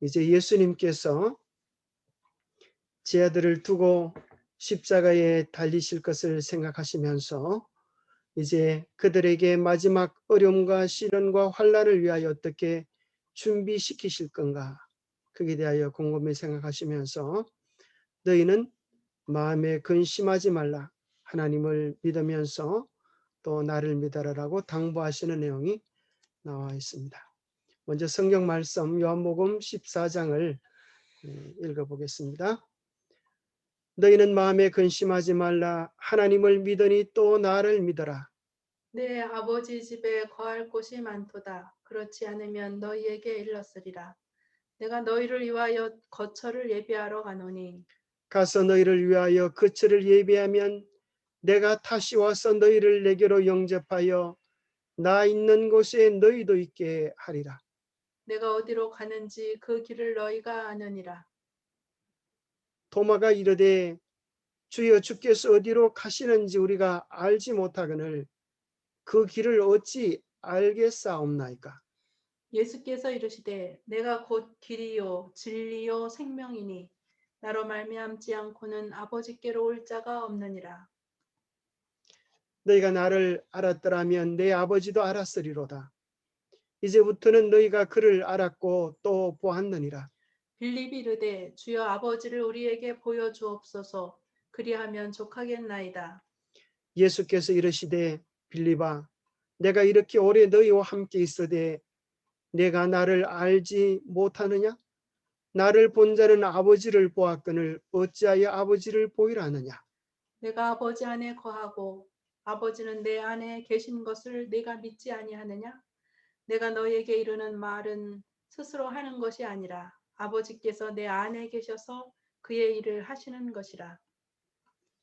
이제 예수님께서 제 아들을 두고 십자가에 달리실 것을 생각하시면서 이제 그들에게 마지막 어려움과 시련과 환난을 위하여 어떻게 준비시키실 건가, 그에 대하여 곰곰이 생각하시면서 너희는 마음에 근심하지 말라, 하나님을 믿으면서 또 나를 믿어라라고 당부하시는 내용이 나와 있습니다. 먼저 성경 말씀 요한복음 14장을 읽어보겠습니다. 너희는 마음에 근심하지 말라, 하나님을 믿으니 또 나를 믿어라. 내 아버지 집에 거할 곳이 많도다. 그렇지 않으면 너희에게 일렀으리라. 내가 너희를 위하여 거처를 예비하러 가노니 가서 너희를 위하여 거처를 예비하면 내가 다시 와서 너희를 내게로 영접하여 나 있는 곳에 너희도 있게 하리라. 내가 어디로 가는지 그 길을 너희가 아느니라. 도마가 이르되 주여 주께서 어디로 가시는지 우리가 알지 못하거늘 그 길을 어찌 알겠사옵나이까. 예수께서 이르시되 내가 곧 길이요 진리요 생명이니 나로 말미암지 않고는 아버지께로 올 자가 없느니라. 너희가 나를 알았더라면 내 아버지도 알았으리로다. 이제부터는 너희가 그를 알았고 또 보았느니라. 빌립이 이르되 주여 아버지를 우리에게 보여 주옵소서. 그리하면 족하겠나이다. 예수께서 이르시되 빌립아, 내가 이렇게 오래 너희와 함께 있으되 내가 나를 알지 못하느냐? 나를 본 자는 아버지를 보았거늘 어찌하여 아버지를 보이라 하느냐? 내가 아버지 안에 거하고 아버지는 내 안에 계신 것을 네가 믿지 아니하느냐? 내가 너희에게 이르는 말은 스스로 하는 것이 아니라 아버지께서 내 안에 계셔서 그의 일을 하시는 것이라.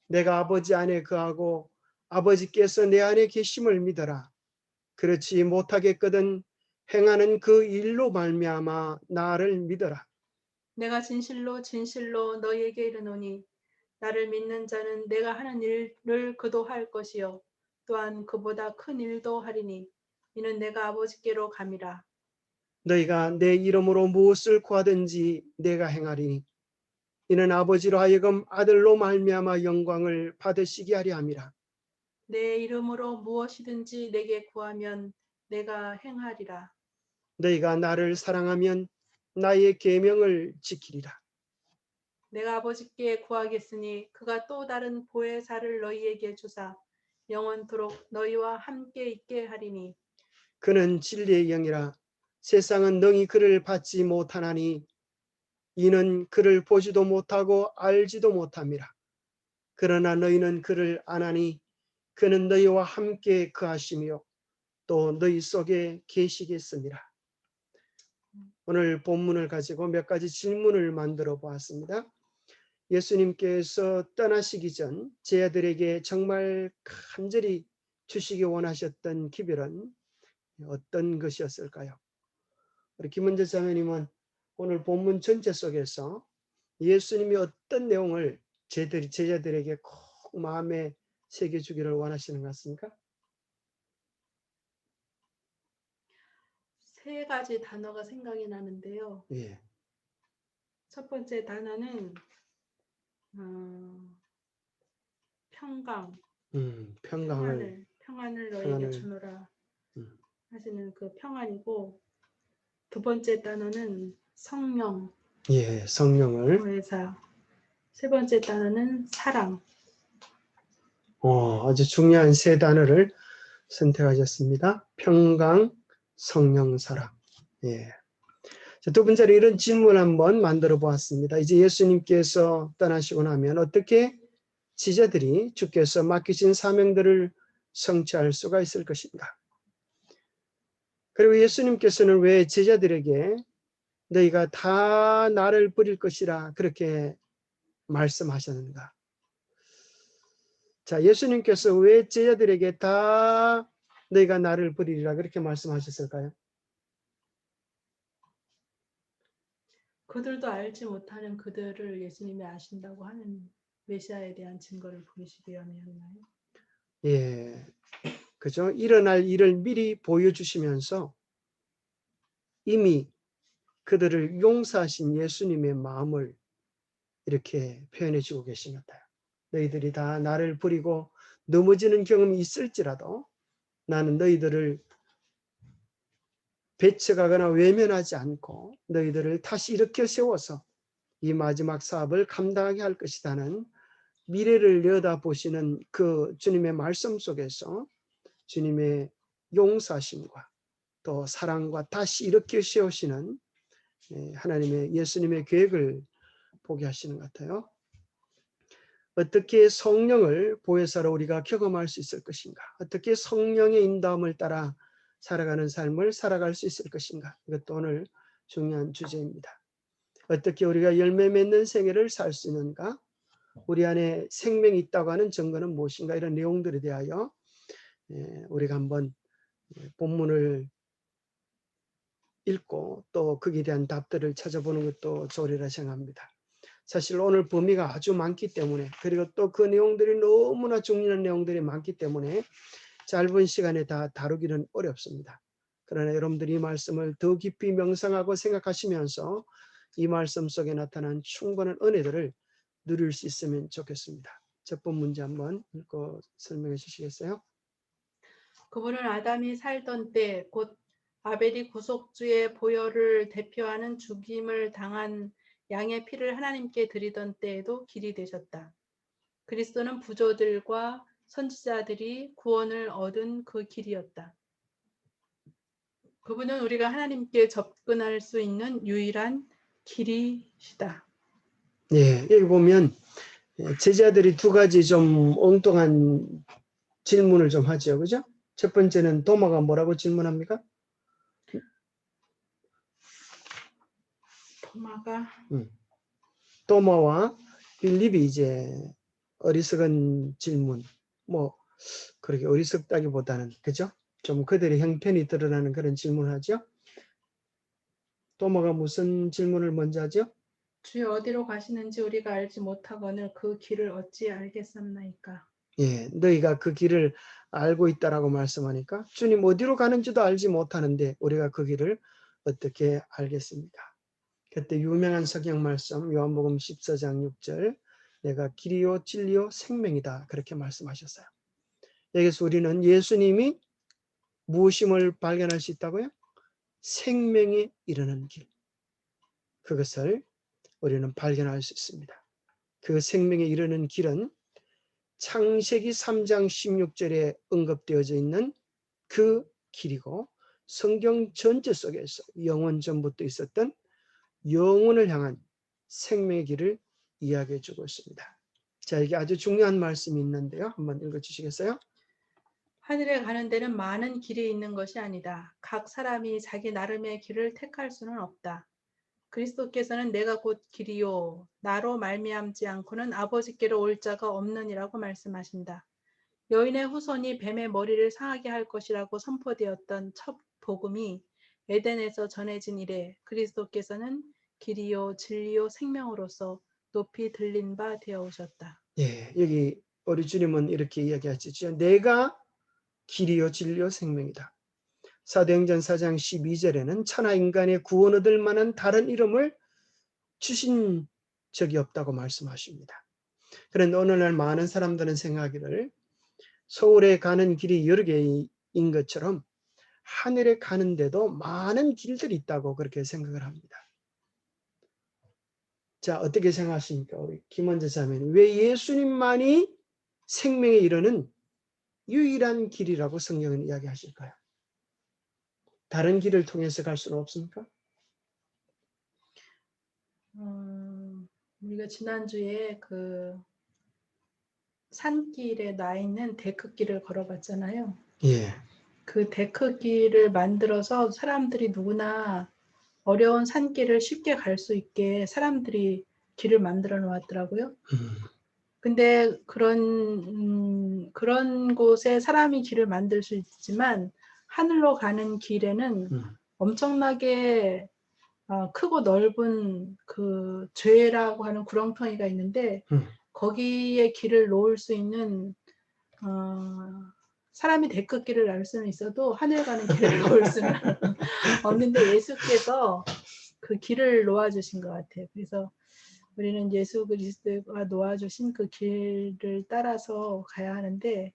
내가 아버지 안에 거하고 아버지께서 내 안에 계심을 믿어라. 그렇지 못하겠거든 행하는 그 일로 말미암아 나를 믿어라. 내가 진실로 진실로 너희에게 이르노니 나를 믿는 자는 내가 하는 일을 그도 할 것이요 또한 그보다 큰 일도 하리니 이는 내가 아버지께로 감이라. 너희가 내 이름으로 무엇을 구하든지 내가 행하리니 이는 아버지로 하여금 아들로 말미암아 영광을 받으시게 하려 함이라. 내 이름으로 무엇이든지 내게 구하면 내가 행하리라. 너희가 나를 사랑하면 나의 계명을 지키리라. 내가 아버지께 구하겠으니 그가 또 다른 보혜사를 너희에게 주사 영원토록 너희와 함께 있게 하리니 그는 진리의 영이라. 세상은 능히 그를 받지 못하나니 이는 그를 보지도 못하고 알지도 못함이라. 그러나 너희는 그를 아나니 그는 너희와 함께 거하시며 또 너희 속에 계시겠습니다. 오늘 본문을 가지고 몇 가지 질문을 만들어 보았습니다. 예수님께서 떠나시기 전 제 아들에게 정말 간절히 주시기 원하셨던 기별은 어떤 것이었을까요? 우리 김은재 자매님은 오늘 본문 전체 속에서 예수님이 어떤 내용을 제자들에게 꼭 마음에 새겨주기를 원하시는 것 같습니까? 세 가지 단어가 생각이 나는데요. 예. 첫 번째 단어는 평강, 평강을 평안을 너에게 평안을 주노라 음, 하시는 그 평안이고, 두 번째 단어는 성령, 예, 성령을 보혜사, 세 번째 단어는 사랑. 아주 중요한 세 단어를 선택하셨습니다. 평강, 성령, 사랑. 예. 두 번째로 이런 질문 한번 만들어 보았습니다. 이제 예수님께서 떠나시고 나면 어떻게 지자들이 주께서 맡기신 사명들을 성취할 수가 있을 것인가? 그리고 예수님께서는 왜 제자들에게 너희가 다 나를 버릴 것이라 그렇게 말씀하셨는가? 자, 예수님께서 왜 제자들에게 다 너희가 나를 버리리라 그렇게 말씀하셨을까요? 그들도 알지 못하는 그들을 예수님이 아신다고 하는 메시아에 대한 증거를 보이시기 위함이었나요? 예, 그죠? 일어날 일을 미리 보여주시면서 이미 그들을 용서하신 예수님의 마음을 이렇게 표현해 주고 계신 것 같아요. 너희들이 다 나를 버리고 넘어지는 경험이 있을지라도 나는 너희들을 배척하거나 외면하지 않고 너희들을 다시 일으켜 세워서 이 마지막 사업을 감당하게 할 것이라는 미래를 내다보시는 그 주님의 말씀 속에서 주님의 용서하심과 또 사랑과 다시 일으켜 세우시는 하나님의 예수님의 계획을 보게 하시는 것 같아요. 어떻게 성령을 보혜사로 우리가 경험할 수 있을 것인가? 어떻게 성령의 인도함을 따라 살아가는 삶을 살아갈 수 있을 것인가? 이것도 오늘 중요한 주제입니다. 어떻게 우리가 열매 맺는 생애를 살 수 있는가? 우리 안에 생명이 있다고 하는 증거는 무엇인가? 이런 내용들에 대하여 우리가 한번 본문을 읽고 또 거기에 대한 답들을 찾아보는 것도 좋으리라 생각합니다. 사실 오늘 범위가 아주 많기 때문에 그리고 또 그 내용들이 너무나 중요한 내용들이 많기 때문에 짧은 시간에 다 다루기는 어렵습니다. 그러나 여러분들이 이 말씀을 더 깊이 명상하고 생각하시면서 이 말씀 속에 나타난 충분한 은혜들을 누릴 수 있으면 좋겠습니다. 첫 번 문제 한번 읽고 설명해 주시겠어요? 그분은 아담이 살던 때 곧 아벨이 구속주의 보혈을 대표하는 죽임을 당한 양의 피를 하나님께 드리던 때에도 길이 되셨다. 그리스도는 부조들과 선지자들이 구원을 얻은 그 길이었다. 그분은 우리가 하나님께 접근할 수 있는 유일한 길이시다. 예, 여기 보면 제자들이 두 가지 좀 엉뚱한 질문을 좀 하죠. 그죠? 첫 번째는 도마가 뭐라고 질문합니까? 도마와 빌립이 이제 어리석은 질문, 뭐 그렇게 어리석다기보다는 그죠? 좀 그들의 형편이 드러나는 그런 질문을 하죠. 도마가 무슨 질문을 먼저 하죠? 주여 어디로 가시는지 우리가 알지 못하거늘 그 길을 어찌 알겠습니까? 예, 너희가 그 길을 알고 있다라고 말씀하니까 주님 어디로 가는지도 알지 못하는데 우리가 그 길을 어떻게 알겠습니까? 그때 유명한 성경 말씀 요한복음 14장 6절 내가 길이요 진리요 생명이다 그렇게 말씀하셨어요. 여기서 우리는 예수님이 무엇임을 발견할 수 있다고요? 생명에 이르는 길. 그것을 우리는 발견할 수 있습니다. 그 생명에 이르는 길은 창세기 3장 16절에 언급되어져 있는 그 길이고 성경 전체 속에서 영원 전부터 있었던 영원을 향한 생명의 길을 이야기해 주고 있습니다. 자, 이게 아주 중요한 말씀이 있는데요. 한번 읽어 주시겠어요? 하늘에 가는 데는 많은 길이 있는 것이 아니다. 각 사람이 자기 나름의 길을 택할 수는 없다. 그리스도께서는 내가 곧 길이요 나로 말미암지 않고는 아버지께로 올 자가 없느니라고 말씀하신다. 여인의 후손이 뱀의 머리를 상하게 할 것이라고 선포되었던 첫 복음이 에덴에서 전해진 이래 그리스도께서는 길이요 진리요 생명으로서 높이 들린 바 되어 오셨다. 예, 여기 우리 주님은 이렇게 이야기하시죠. 내가 길이요 진리요 생명이다. 사도행전 4장 12절에는 천하 인간의 구원 얻을 만한 다른 이름을 주신 적이 없다고 말씀하십니다. 그런데 오늘날 많은 사람들은 생각하기를 서울에 가는 길이 여러 개인 것처럼 하늘에 가는데도 많은 길들이 있다고 그렇게 생각을 합니다. 자, 어떻게 생각하십니까? 우리 김원재 자매는 왜 예수님만이 생명에 이르는 유일한 길이라고 성경은 이야기하실까요? 다른 길을 통해서 갈 수는 없습니까? 우리가 지난주에 그 산길에 나 있는 데크길을 걸어봤잖아요. 예. 그 데크길을 만들어서 사람들이 누구나 어려운 산길을 쉽게 갈 수 있게 사람들이 길을 만들어 놓았더라고요. 근데 그런 곳에 사람이 길을 만들 수 있지만 하늘로 가는 길에는 엄청나게 크고 넓은 그 죄라고 하는 구렁텅이가 있는데 거기에 길을 놓을 수 있는 사람이 데크길을 날 수는 있어도 하늘 가는 길을 놓을 수는 없는데 예수께서 그 길을 놓아주신 것 같아요. 그래서 우리는 예수 그리스도가 놓아주신 그 길을 따라서 가야 하는데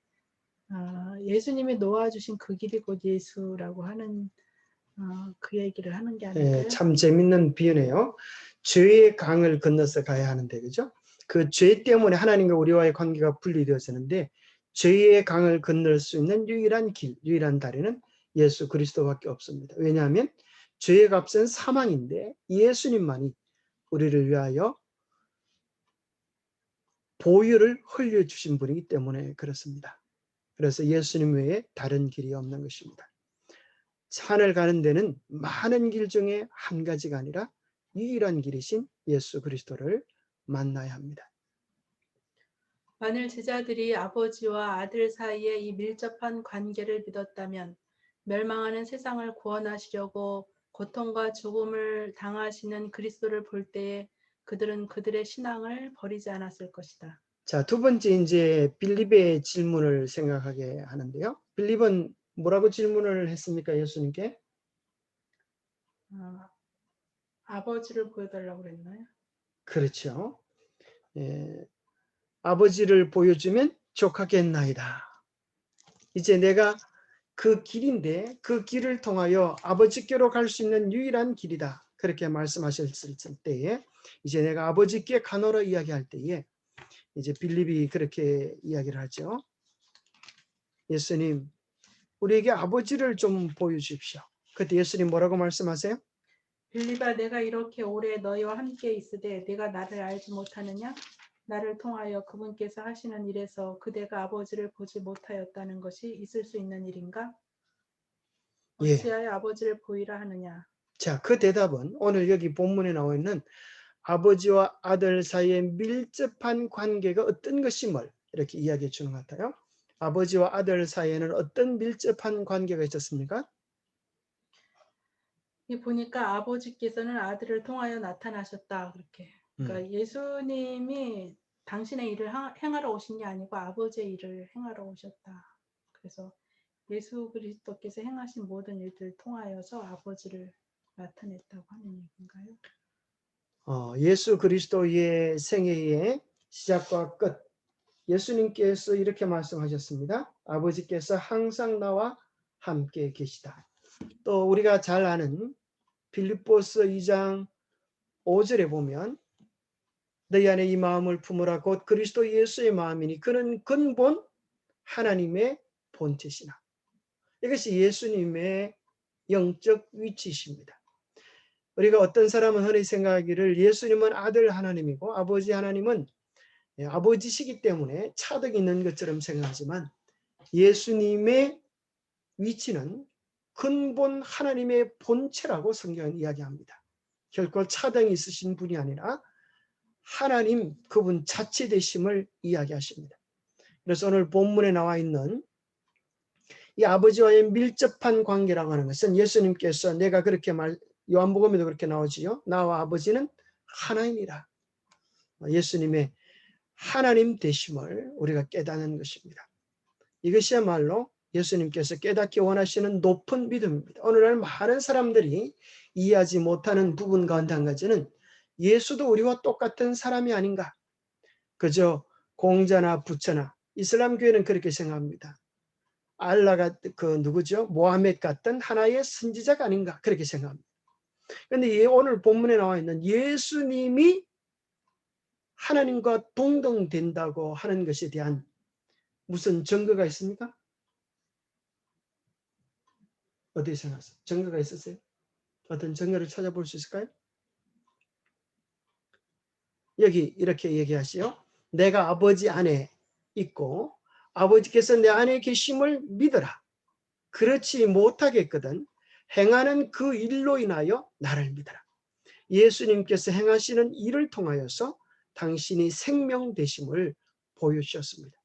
예수님이 놓아주신 그 길이 곧 예수라고 하는 그 얘기를 하는 게 아닐까요? 참 재밌는 비유네요. 죄의 강을 건너서 가야 하는데, 그죠? 그 죄 때문에 하나님과 우리와의 관계가 분리되어지는데 죄의 강을 건널 수 있는 유일한 길, 유일한 다리는 예수 그리스도밖에 없습니다. 왜냐하면 죄의 값은 사망인데 예수님만이 우리를 위하여 보혈을 흘려주신 분이기 때문에 그렇습니다. 그래서 예수님 외에 다른 길이 없는 것입니다. 산을 가는 데는 많은 길 중에 한 가지가 아니라 유일한 길이신 예수 그리스도를 만나야 합니다. 만일 제자들이 아버지와 아들 사이에 이 밀접한 관계를 믿었다면 멸망하는 세상을 구원하시려고 고통과 죽음을 당하시는 그리스도를 볼 때에 그들은 그들의 신앙을 버리지 않았을 것이다. 자, 두 번째 이제 빌립의 질문을 생각하게 하는데요. 빌립은 뭐라고 질문을 했습니까? 예수님께? 아버지를 보여달라고 그랬나요? 그렇죠. 아버지를 보여주면 족하겠나이다. 이제 내가 그 길인데 그 길을 통하여 아버지께로 갈 수 있는 유일한 길이다. 그렇게 말씀하셨을 때에 이제 내가 아버지께 가노라 이야기할 때에 이제 빌립이 그렇게 이야기를 하죠. 예수님, 우리에게 아버지를 좀 보여주십시오. 그때 예수님 뭐라고 말씀하세요? 빌립아, 내가 이렇게 오래 너희와 함께 있으되 네가 나를 알지 못하느냐? 나를 통하여 그분께서 하시는 일에서 그대가 아버지를 보지 못하였다는 것이 있을 수 있는 일인가? 예. 어찌하여 아버지를 보이라 하느냐? 자, 그 대답은 오늘 여기 본문에 나와 있는 아버지와 아들 사이의 밀접한 관계가 어떤 것임을 이렇게 이야기해 주는 것 같아요. 아버지와 아들 사이에는 어떤 밀접한 관계가 있었습니까? 이 보니까 아버지께서는 아들을 통하여 나타나셨다 그렇게. 그러니까 예수님이 당신의 일을 행하러 오신 게 아니고 아버지의 일을 행하러 오셨다. 그래서 예수 그리스도께서 행하신 모든 일들을 통하여서 아버지를 나타냈다고 하는 얘기인가요? 예수 그리스도의 생애의 시작과 끝. 예수님께서 이렇게 말씀하셨습니다. 아버지께서 항상 나와 함께 계시다. 또 우리가 잘 아는 빌립보서 2장 5절에 보면 너희 안에 이 마음을 품으라 곧 그리스도 예수의 마음이니 그는 근본 하나님의 본체시나. 이것이 예수님의 영적 위치이십니다. 우리가 어떤 사람은 흔히 생각하기를 예수님은 아들 하나님이고 아버지 하나님은 아버지시기 때문에 차득이 있는 것처럼 생각하지만 예수님의 위치는 근본 하나님의 본체라고 성경은 이야기합니다. 결코 차등이 있으신 분이 아니라 하나님 그분 자체 되심을 이야기하십니다. 그래서 오늘 본문에 나와 있는 이 아버지와의 밀접한 관계라고 하는 것은 예수님께서 내가 그렇게 요한복음에도 그렇게 나오지요. 나와 아버지는 하나이니라. 예수님의 하나님 되심을 우리가 깨닫는 것입니다. 이것이야말로 예수님께서 깨닫기 원하시는 높은 믿음입니다. 오늘날 많은 사람들이 이해하지 못하는 부분 가운데 한 가지는 예수도 우리와 똑같은 사람이 아닌가. 그저 공자나 부처나 이슬람교회는 그렇게 생각합니다. 알라가 누구죠? 모하메드 같은 하나의 선지자가 아닌가 그렇게 생각합니다. 그런데 오늘 본문에 나와 있는 예수님이 하나님과 동등된다고 하는 것에 대한 무슨 증거가 있습니까? 어떻게 생각하세요? 증거가 있으세요? 어떤 증거를 찾아볼 수 있을까요? 여기 이렇게 얘기하시요. 내가 아버지 안에 있고 아버지께서 내 안에 계심을 믿어라. 그렇지 못하겠거든 행하는 그 일로 인하여 나를 믿어라. 예수님께서 행하시는 일을 통하여서 당신이 생명 되심을 보여주셨습니다.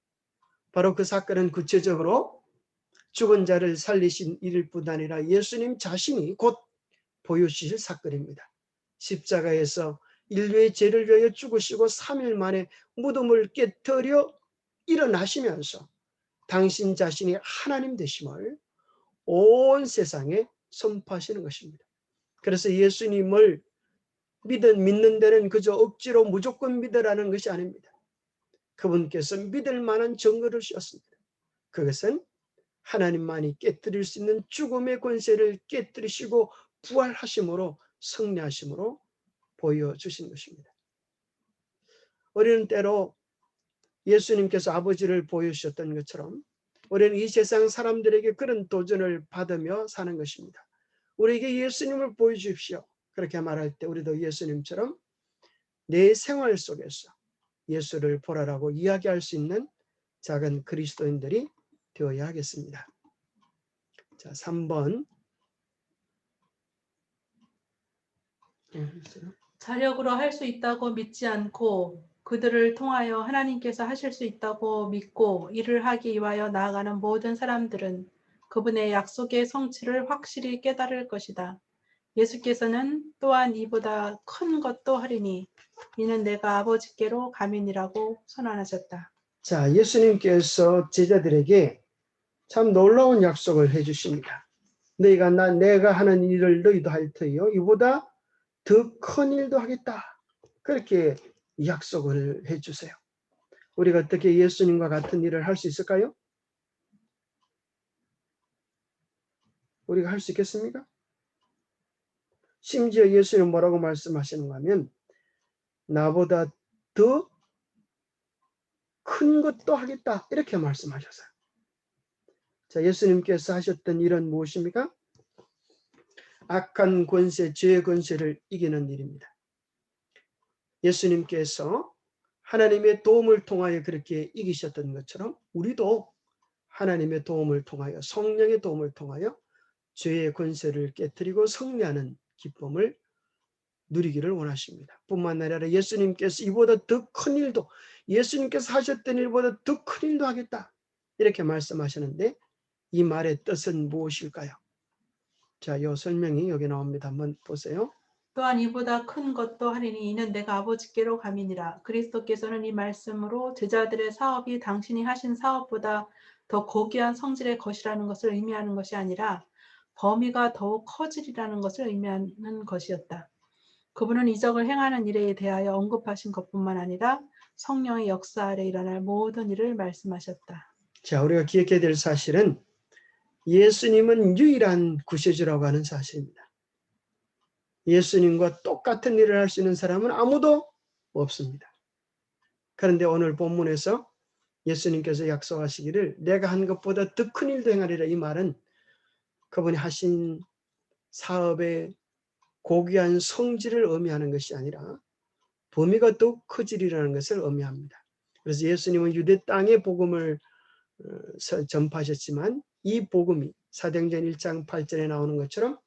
바로 그 사건은 구체적으로 죽은 자를 살리신 일일 뿐 아니라 예수님 자신이 곧 보여주실 사건입니다. 십자가에서 인류의 죄를 위하여 죽으시고 3일 만에 무덤을 깨뜨려 일어나시면서 당신 자신이 하나님 되심을 온 세상에 선포하시는 것입니다. 그래서 예수님을 믿는 데는 그저 억지로 무조건 믿으라는 것이 아닙니다. 그분께서 믿을 만한 증거를 주셨습니다. 그것은 하나님만이 깨뜨릴 수 있는 죽음의 권세를 깨뜨리시고 부활하심으로 승리하심으로 보여주신 것입니다. 우리는 때로 예수님께서 아버지를 보여주셨던 것처럼 우리는 이 세상 사람들에게 그런 도전을 받으며 사는 것입니다. 우리에게 예수님을 보여주십시오. 그렇게 말할 때 우리도 예수님처럼 내 생활 속에서 예수를 보라라고 이야기할 수 있는 작은 그리스도인들이 되어야 하겠습니다. 자, 3번. 자력으로 할 수 있다고 믿지 않고 그들을 통하여 하나님께서 하실 수 있다고 믿고 일을 하기 위하여 나아가는 모든 사람들은 그분의 약속의 성취를 확실히 깨달을 것이다. 예수께서는 또한 이보다 큰 것도 하리니 이는 내가 아버지께로 가민이라고 선언하셨다. 자, 예수님께서 제자들에게 참 놀라운 약속을 해주십니다. 내가 하는 일을 너희도 할 터이요 이보다 더 큰 일도 하겠다. 그렇게 약속을 해주세요. 우리가 어떻게 예수님과 같은 일을 할 수 있을까요? 우리가 할 수 있겠습니까? 심지어 예수님 뭐라고 말씀하시는가 하면 나보다 더 큰 것도 하겠다. 이렇게 말씀하셨어요. 자, 예수님께서 하셨던 일은 무엇입니까? 악한 권세, 죄의 권세를 이기는 일입니다. 예수님께서 하나님의 도움을 통하여 그렇게 이기셨던 것처럼 우리도 하나님의 도움을 통하여 성령의 도움을 통하여 죄의 권세를 깨뜨리고 승리하는 기쁨을 누리기를 원하십니다. 뿐만 아니라 예수님께서 이보다 더 큰 일도 예수님께서 하셨던 일보다 더 큰 일도 하겠다. 이렇게 말씀하시는데 이 말의 뜻은 무엇일까요? 자, 이 설명이 여기 나옵니다. 한번 보세요. 또한 이보다 큰 것도 하리니 이는 내가 아버지께로 가민이라. 그리스도께서는 이 말씀으로 제자들의 사업이 당신이 하신 사업보다 더 고귀한 성질의 것이라는 것을 의미하는 것이 아니라 범위가 더욱 커지리라는 것을 의미하는 것이었다. 그분은 이적을 행하는 일에 대하여 언급하신 것뿐만 아니라 성령의 역사 아래 일어날 모든 일을 말씀하셨다. 자, 우리가 기억해야 될 사실은 예수님은 유일한 구세주라고 하는 사실입니다. 예수님과 똑같은 일을 할 수 있는 사람은 아무도 없습니다. 그런데 오늘 본문에서 예수님께서 약속하시기를 내가 한 것보다 더 큰 일도 행하리라 이 말은 그분이 하신 사업의 고귀한 성질을 의미하는 것이 아니라 범위가 더 커지리라는 것을 의미합니다. 그래서 예수님은 유대 땅의 복음을 전파하셨지만 이 복음이 사도행전 1장 8절에 나오는 것처럼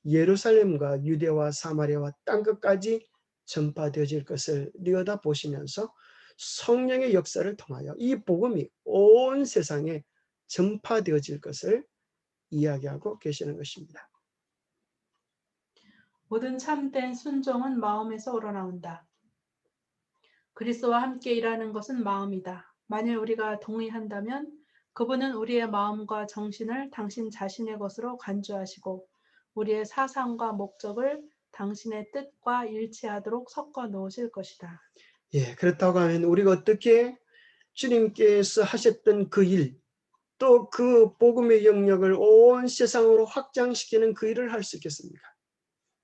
예루살렘과 유대와 사마리아와 땅끝까지 전파되어질 것을 내다보시면서 성령의 역사를 통하여 이 복음이 온 세상에 전파되어질 것을 이야기하고 계시는 것입니다. 모든 참된 순종은 마음에서 우러나온다. 그리스도와 함께 일하는 것은 마음이다. 만일 우리가 동의한다면 그분은 우리의 마음과 정신을 당신 자신의 것으로 간주하시고 우리의 사상과 목적을 당신의 뜻과 일치하도록 섞어 놓으실 것이다. 예, 그렇다고 하면 우리가 어떻게 주님께서 하셨던 그 일, 또 그 복음의 영역을 온 세상으로 확장시키는 그 일을 할 수 있겠습니까?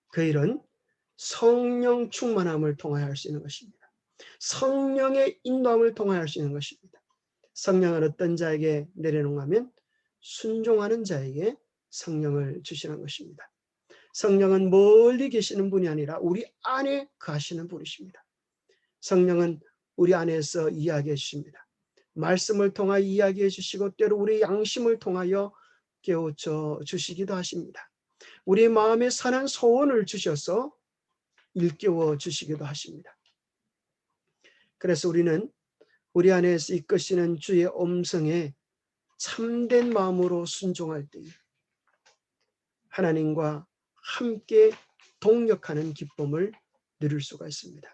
그 일은 성령 충만함을 통하여 할 수 있는 것입니다. 성령의 인도함을 통하여 할 수 있는 것입니다. 성령을 어떤 자에게 내려놓으면 순종하는 자에게 성령을 주시는 것입니다. 성령은 멀리 계시는 분이 아니라 우리 안에 거하시는 분이십니다. 성령은 우리 안에서 이야기해 주십니다. 말씀을 통하여 이야기해 주시고 때로 우리 양심을 통하여 깨우쳐 주시기도 하십니다. 우리 마음에 선한 소원을 주셔서 일깨워 주시기도 하십니다. 그래서 우리는 우리 안에서 이끄시는 주의 음성에 참된 마음으로 순종할 때 하나님과 함께 동역하는 기쁨을 누릴 수가 있습니다.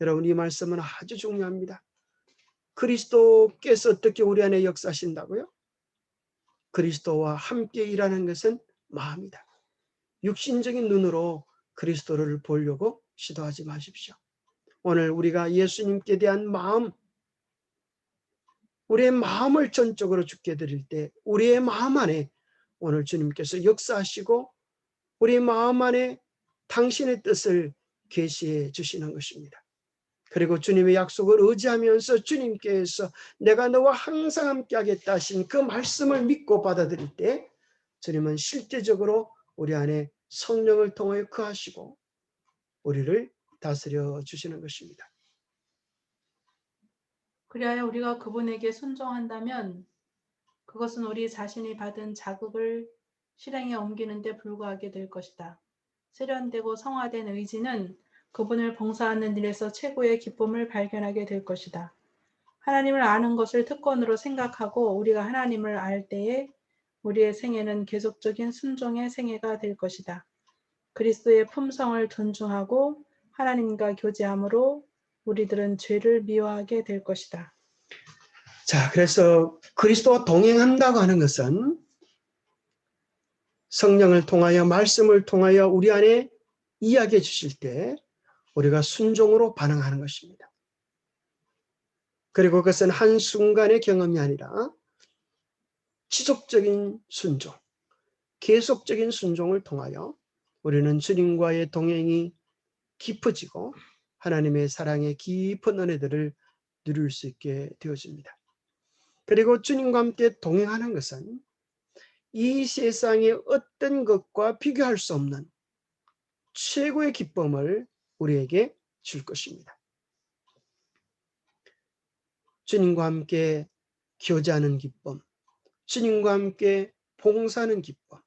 여러분, 이 말씀은 아주 중요합니다. 그리스도께서 어떻게 우리 안에 역사하신다고요? 그리스도와 함께 일하는 것은 마음이다. 육신적인 눈으로 그리스도를 보려고 시도하지 마십시오. 오늘 우리가 예수님께 대한 마음, 우리의 마음을 전적으로 주께 드릴 때 우리의 마음 안에 오늘 주님께서 역사하시고 우리의 마음 안에 당신의 뜻을 계시해 주시는 것입니다. 그리고 주님의 약속을 의지하면서 주님께서 내가 너와 항상 함께 하겠다 하신 그 말씀을 믿고 받아들일 때 주님은 실제적으로 우리 안에 성령을 통하여 거하시고 우리를 다스려 주시는 것입니다. 그리하여 우리가 그분에게 순종한다면 그것은 우리 자신이 받은 자극을 실행에 옮기는 데 불과하게 될 것이다. 세련되고 성화된 의지는 그분을 봉사하는 일에서 최고의 기쁨을 발견하게 될 것이다. 하나님을 아는 것을 특권으로 생각하고 우리가 하나님을 알 때에 우리의 생애는 계속적인 순종의 생애가 될 것이다. 그리스도의 품성을 존중하고 하나님과 교제함으로 우리들은 죄를 미워하게 될 것이다. 자, 그래서 그리스도와 동행한다고 하는 것은 성령을 통하여 말씀을 통하여 우리 안에 이야기해 주실 때 우리가 순종으로 반응하는 것입니다. 그리고 그것은 한순간의 경험이 아니라 지속적인 순종, 계속적인 순종을 통하여 우리는 주님과의 동행이 깊어지고 하나님의 사랑의 깊은 은혜들을 누릴 수 있게 되어집니다. 그리고 주님과 함께 동행하는 것은 이 세상의 어떤 것과 비교할 수 없는 최고의 기쁨을 우리에게 줄 것입니다. 주님과 함께 교제하는 기쁨, 주님과 함께 봉사하는 기쁨,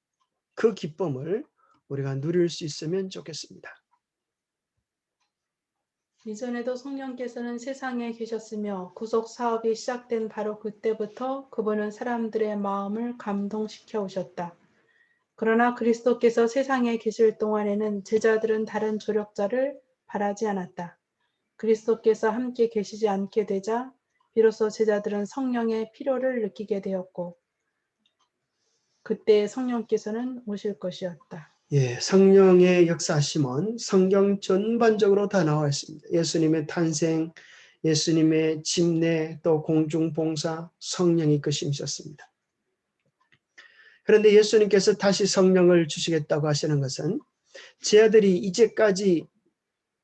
그 기쁨을 우리가 누릴 수 있으면 좋겠습니다. 이전에도 성령께서는 세상에 계셨으며 구속 사업이 시작된 바로 그때부터 그분은 사람들의 마음을 감동시켜 오셨다. 그러나 그리스도께서 세상에 계실 동안에는 제자들은 다른 조력자를 바라지 않았다. 그리스도께서 함께 계시지 않게 되자 비로소 제자들은 성령의 필요를 느끼게 되었고 그때 성령께서는 오실 것이었다. 예, 성령의 역사심은 성경 전반적으로 다 나와 있습니다. 예수님의 탄생, 예수님의 집내, 또 공중봉사, 성령이 이끄심이셨습니다. 그런데 예수님께서 다시 성령을 주시겠다고 하시는 것은 제자들이 이제까지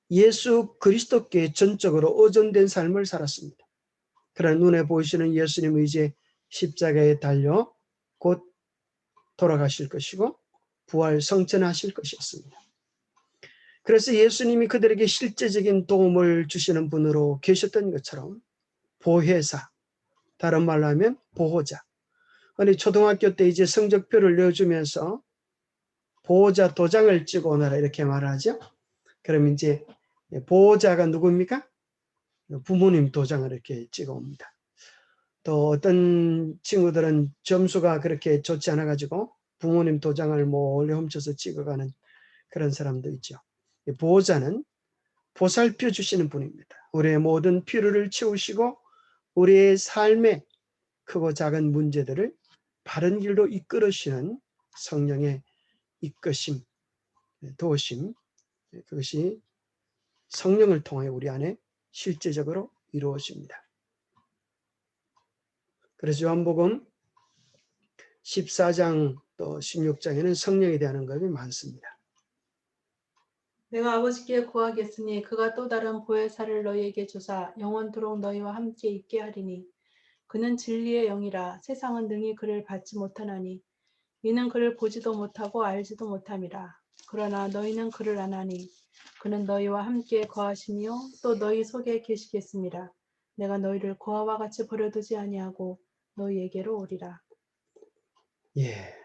예수 그리스도께 전적으로 의존된 삶을 살았습니다. 그러나 눈에 보이시는 예수님은 이제 십자가에 달려 곧 돌아가실 것이고 부활 성천하실 것이었습니다. 그래서 예수님이 그들에게 실제적인 도움을 주시는 분으로 계셨던 것처럼 보혜사, 다른 말로 하면 보호자. 아니 초등학교 때 이제 성적표를 내어주면서 보호자 도장을 찍어 오너라 이렇게 말하죠. 그럼 이제 보호자가 누굽니까? 부모님 도장을 이렇게 찍어 옵니다. 또 어떤 친구들은 점수가 그렇게 좋지 않아 가지고 부모님 도장을 몰래 훔쳐서 찍어가는 그런 사람도 있죠. 보호자는 보살펴 주시는 분입니다. 우리의 모든 필요를 채우시고 우리의 삶의 크고 작은 문제들을 바른 길로 이끌으시는 성령의 이끄심, 도우심, 그것이 성령을 통해 우리 안에 실제적으로 이루어집니다. 그래서 요한복음 14장 또 16장에는 성령에 대한 언급이 많습니다. 내가 아버지께 구하겠으니 그가 또 다른 보혜사를 너희에게 주사 영원토록 너희와 함께 있게 하리니 그는 진리의 영이라 세상은 능히 그를 받지 못하나니 이는 그를 보지도 못하고 알지도 못함이라. 그러나 너희는 그를 아나니 그는 너희와 함께 거하시며 또 너희 속에 계시겠습니다. 내가 너희를 고아와 같이 버려두지 아니하고 너희에게로 오리라. 예.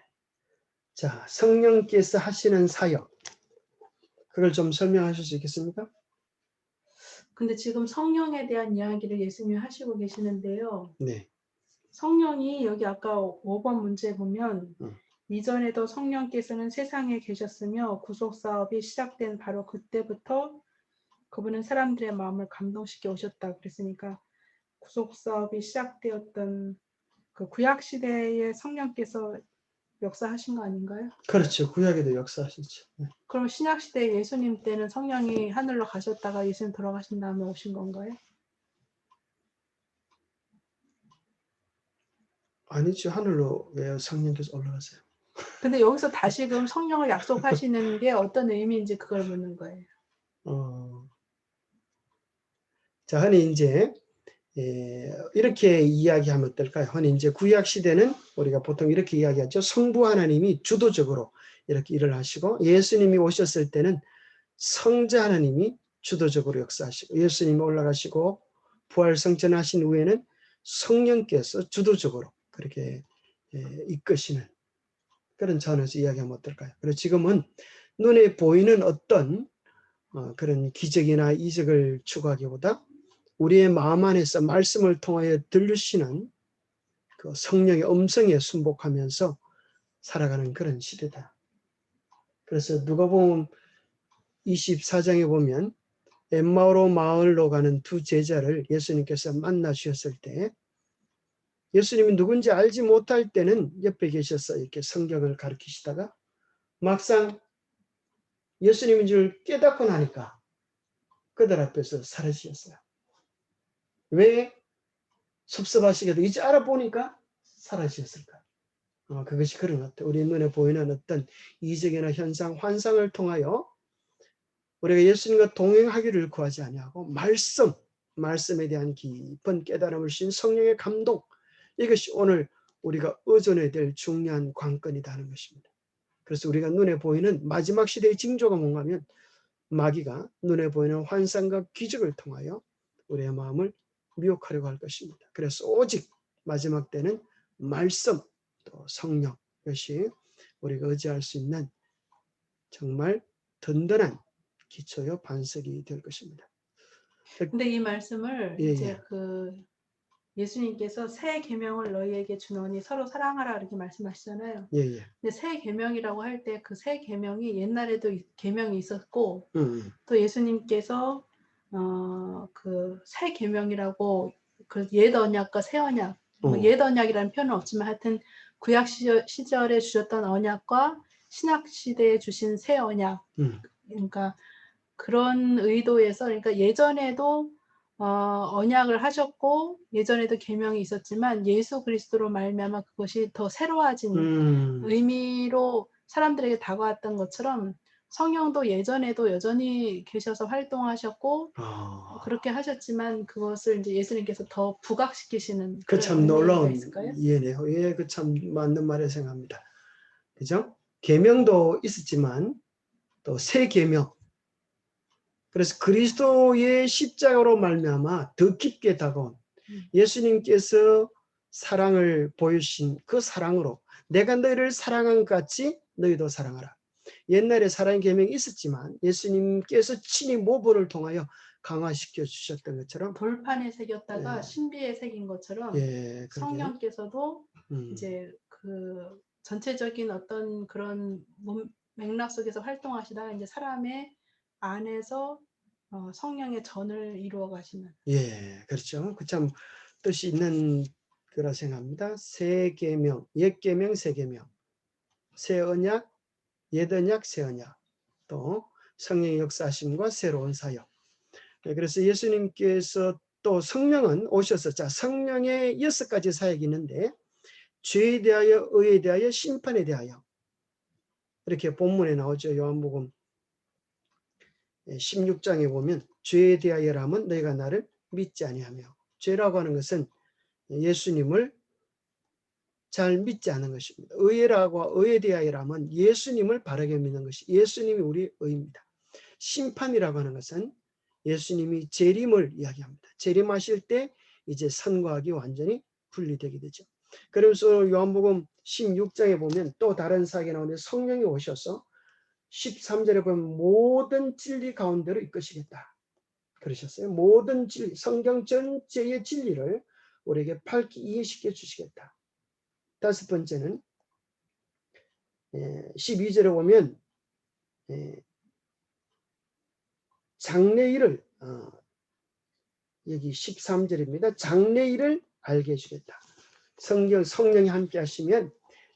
자, 성령께서 하시는 사역. 그걸 좀 설명하실 수 있겠습니까? 근데 지금 성령에 대한 이야기를 예수님이 하시고 계시는데요. 네. 성령이 여기 아까 5번 문제 보면 음. 이전에도 성령께서는 세상에 계셨으며 구속 사업이 시작된 바로 그때부터 그분은 사람들의 마음을 감동시켜 오셨다 그랬으니까 구속 사업이 시작되었던 그 구약 시대의 성령께서 역사하신 거 아닌가요? 그렇죠. 구약에도 역사하시죠. 네. 그럼 신약 시대 예수님 때는 성령이 하늘로 가셨다가 예수님 돌아가신 다음에 오신 건가요? 아니죠. 하늘로 왜 성령께서 올라가세요? 근데 여기서 다시금 성령을 약속하시는 게 어떤 의미인지 그걸 묻는 거예요. 자, 흔히 이제 이렇게 이야기하면 어떨까요? 흔히 이제 구약 시대는 우리가 보통 이렇게 이야기하죠. 성부 하나님이 주도적으로 이렇게 일을 하시고, 예수님이 오셨을 때는 성자 하나님이 주도적으로 역사하시고, 예수님이 올라가시고 부활 성천하신 후에는 성령께서 주도적으로 그렇게 이끄시는 그런 차원에서 이야기하면 어떨까요? 그리고 지금은 눈에 보이는 어떤 그런 기적이나 이적을 추구하기보다 우리의 마음 안에서 말씀을 통하여 들리시는 그 성령의 음성에 순복하면서 살아가는 그런 시대다. 그래서 누가복음 24장에 보면 엠마오로 마을로 가는 두 제자를 예수님께서 만나 주셨을 때, 예수님이 누군지 알지 못할 때는 옆에 계셔서 이렇게 성경을 가르치시다가 막상 예수님인 줄 깨닫고 나니까 그들 앞에서 사라지셨어요. 왜 섭섭하시게도 이제 알아보니까 사라지셨을까? 그것이 그런 것 같아요. 우리 눈에 보이는 어떤 이적이나 현상, 환상을 통하여 우리가 예수님과 동행하기를 구하지 아니하고 말씀에 대한 깊은 깨달음을 주신 성령의 감동, 이것이 오늘 우리가 의존해야 될 중요한 관건이다 하는 것입니다. 그래서 우리가 눈에 보이는 마지막 시대의 징조가 뭔가 하면 마귀가 눈에 보이는 환상과 기적을 통하여 우리의 마음을 미혹하려고 할 것입니다. 그래서 오직 마지막 때는 말씀, 또 성령, 이것이 우리가 의지할 수 있는 정말 든든한 기초요 반석이 될 것입니다. 근데 이 말씀을 예, 이제 예. 예수님께서 새 계명을 너희에게 주노니 서로 사랑하라 이렇게 말씀하시잖아요. 예, 예. 근데 새 계명이라고 할 때 그 새 계명이 옛날에도 계명이 있었고 음, 또 예수님께서 그 새 계명이라고 그 옛 언약과 새 언약, 옛 언약이라는 표현은 없지만 하여튼 구약 시절에 주셨던 언약과 신약 시대에 주신 새 언약, 그러니까 그런 의도에서, 그러니까 예전에도 언약을 하셨고 예전에도 계명이 있었지만 예수 그리스도로 말미암아 그것이 더 새로워진 의미로 사람들에게 다가왔던 것처럼 성령도 예전에도 여전히 계셔서 활동하셨고 그렇게 하셨지만 그것을 이제 예수님께서 더 부각시키시는 그 그런 참 의미가 놀라운 있을까요? 이해네요. 예, 그 참 맞는 말에 생각합니다. 그죠? 계명도 있었지만 또 새 계명. 그래서 그리스도의 십자가로 말미암아 더 깊게 다가온 예수님께서 사랑을 보여주신 그 사랑으로 내가 너희를 사랑한 것 같이 너희도 사랑하라. 옛날에 사랑의 계명이 있었지만 예수님께서 친히 모본을 통하여 강화시켜 주셨던 것처럼 돌판에 새겼다가 예, 신비에 새긴 것처럼 예, 그러게. 성령께서도 이제 그 전체적인 어떤 그런 맥락 속에서 활동하시다가 이제 사람의 안에서 성령의 전을 이루어 가시는. 예, 그렇죠. 그 참 뜻이 있는 거라 생각합니다. 새 계명, 옛 계명, 새 계명, 새 언약, 옛 언약, 새 언약, 또 성령의 역사하심과 새로운 사역. 그래서 예수님께서 또 성령은 오셔서, 자, 성령의 6가지 사역이 있는데 죄에 대하여, 의에 대하여, 심판에 대하여 이렇게 본문에 나오죠. 요한복음 16장에 보면 죄에 대하여라면 너희가 나를 믿지 아니하며, 죄라고 하는 것은 예수님을 잘 믿지 않은 것입니다. 의에 대하여라면 예수님을 바르게 믿는 것이, 예수님이 우리 의입니다. 심판이라고 하는 것은 예수님이 재림을 이야기합니다. 재림하실 때 이제 선과 악이 완전히 분리되게 되죠. 그래서 요한복음 16장에 보면 또 다른 사역이 나오는데 성령이 오셔서 13절에 보면 모든 진리 가운데로 이끄시겠다 그러셨어요. 모든 진리, 성경 전체의 진리를 우리에게 밝히 이해시켜 주시겠다. 다섯 번째는 12절에 보면 장래일을, 여기 13절입니다. 장래일을 알게 해주겠다. 성령이 함께 하시면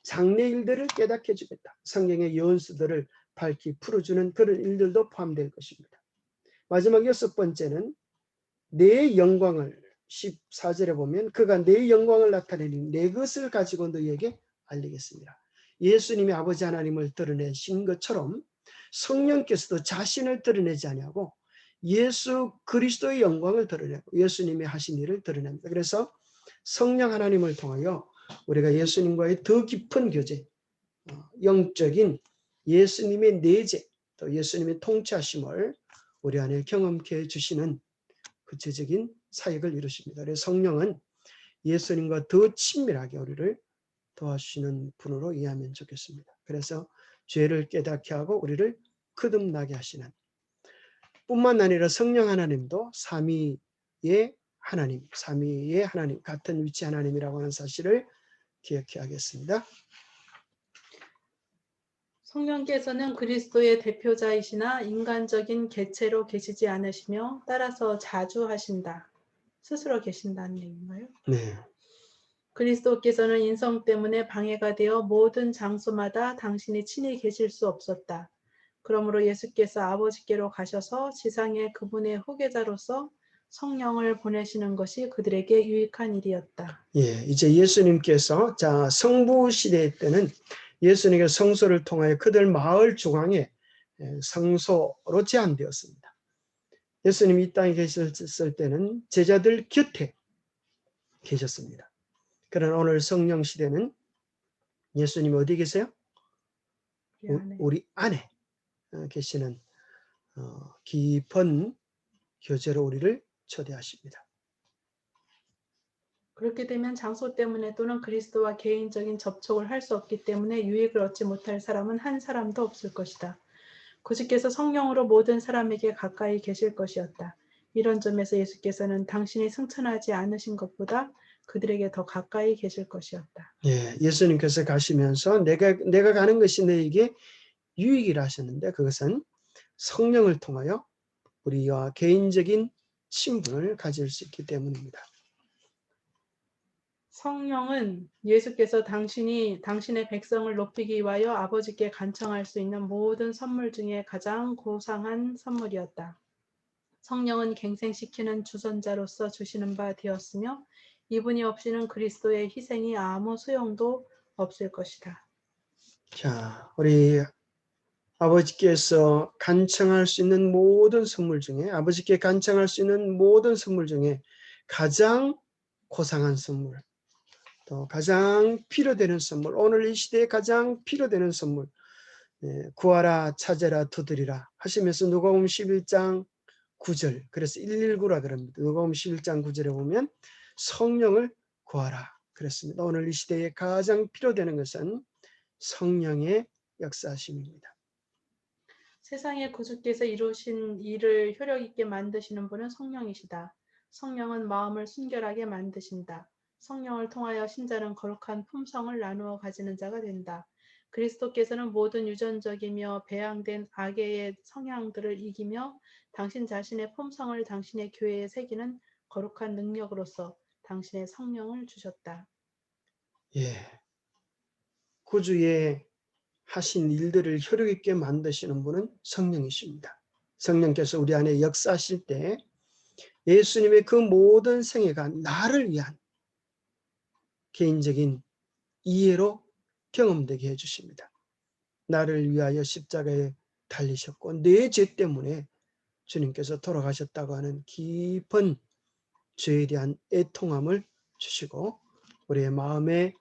장래 일들을 깨닫게 해주겠다. 성경의 연수들을 밝히 풀어주는 그런 일들도 포함될 것입니다. 마지막 6번째는 내 영광을 14절에 보면 그가 내 영광을 나타내니 내 것을 가지고 너희에게 알리겠습니다. 예수님이 아버지 하나님을 드러내신 것처럼 성령께서도 자신을 드러내지 아니하고 예수 그리스도의 영광을 드러내고 예수님이 하신 일을 드러냅니다. 그래서 성령 하나님을 통하여 우리가 예수님과의 더 깊은 교제, 영적인 예수님의 내재, 또 예수님의 통치하심을 우리 안에 경험케 해주시는 구체적인 사역을 이루십니다. 그래서 성령은 예수님과 더 친밀하게 우리를 도와주시는 분으로 이해하면 좋겠습니다. 그래서 죄를 깨닫게 하고 우리를 거듭나게 하시는 뿐만 아니라 성령 하나님도 삼위의 하나님, 삼위의 하나님, 같은 위치 하나님이라고 하는 사실을 기억해야 하겠습니다. 성령께서는 그리스도의 대표자이시나 인간적인 개체로 계시지 않으시며 따라서 자주 하신다. 스스로 계신다는 얘기인가요? 네. 그리스도께서는 인성 때문에 방해가 되어 모든 장소마다 당신이 친히 계실 수 없었다. 그러므로 예수께서 아버지께로 가셔서 지상에 그분의 후계자로서 성령을 보내시는 것이 그들에게 유익한 일이었다. 예, 이제 예수님께서 성부 시대 때는 예수님의 성소를 통하여 그들 마을 중앙에 성소로 제한되었습니다. 예수님이 이 땅에 계셨을 때는 제자들 곁에 계셨습니다. 그러나 오늘 성령 시대는 예수님이 어디 계세요? 우리 안에 계시는 깊은 교제로 우리를 초대하십니다. 그렇게 되면 장소 때문에 또는 그리스도와 개인적인 접촉을 할 수 없기 때문에 유익을 얻지 못할 사람은 한 사람도 없을 것이다. 구주께서 성령으로 모든 사람에게 가까이 계실 것이었다. 이런 점에서 예수께서는 당신이 승천하지 않으신 것보다 그들에게 더 가까이 계실 것이었다. 예, 예수님께서 가시면서 내가 가는 것이 너에게 유익이라 하셨는데 그것은 성령을 통하여 우리와 개인적인 친분을 가질 수 있기 때문입니다. 성령은 예수께서 당신의 백성을 높이기 위하여 아버지께 간청할 수 있는 모든 선물 중에 가장 고상한 선물이었다. 성령은 갱생시키는 주선자로서 주시는 바 되었으며 이분이 없이는 그리스도의 희생이 아무 소용도 없을 것이다. 자, 우리 아버지께서 간청할 수 있는 모든 선물 중에 아버지께 간청할 수 있는 모든 선물 중에 가장 고상한 선물, 또 가장 필요되는 선물, 오늘 이 시대에 가장 필요되는 선물, 구하라 찾아라 두드리라 하시면서 누가복음 11장 9절, 그래서 119라 그럽니다. 누가복음 11장 9절에 보면 성령을 구하라 그랬습니다. 오늘 이 시대에 가장 필요되는 것은 성령의 역사하심입니다. 세상의 구주께서 이루신 일을 효력 있게 만드시는 분은 성령이시다. 성령은 마음을 순결하게 만드신다. 성령을 통하여 신자는 거룩한 품성을 나누어 가지는 자가 된다. 그리스도께서는 모든 유전적이며 배양된 악의 성향들을 이기며 당신 자신의 품성을 당신의 교회에 새기는 거룩한 능력으로서 당신의 성령을 주셨다. 예, 구주의 하신 일들을 효력 있게 만드시는 분은 성령이십니다. 성령께서 우리 안에 역사하실 때 예수님의 그 모든 생애가 나를 위한 개인적인 이해로 경험되게 해주십니다. 나를 위하여 십자가에 달리셨고 내 죄 때문에 주님께서 돌아가셨다고 하는 깊은 죄에 대한 애통함을 주시고 우리의 마음에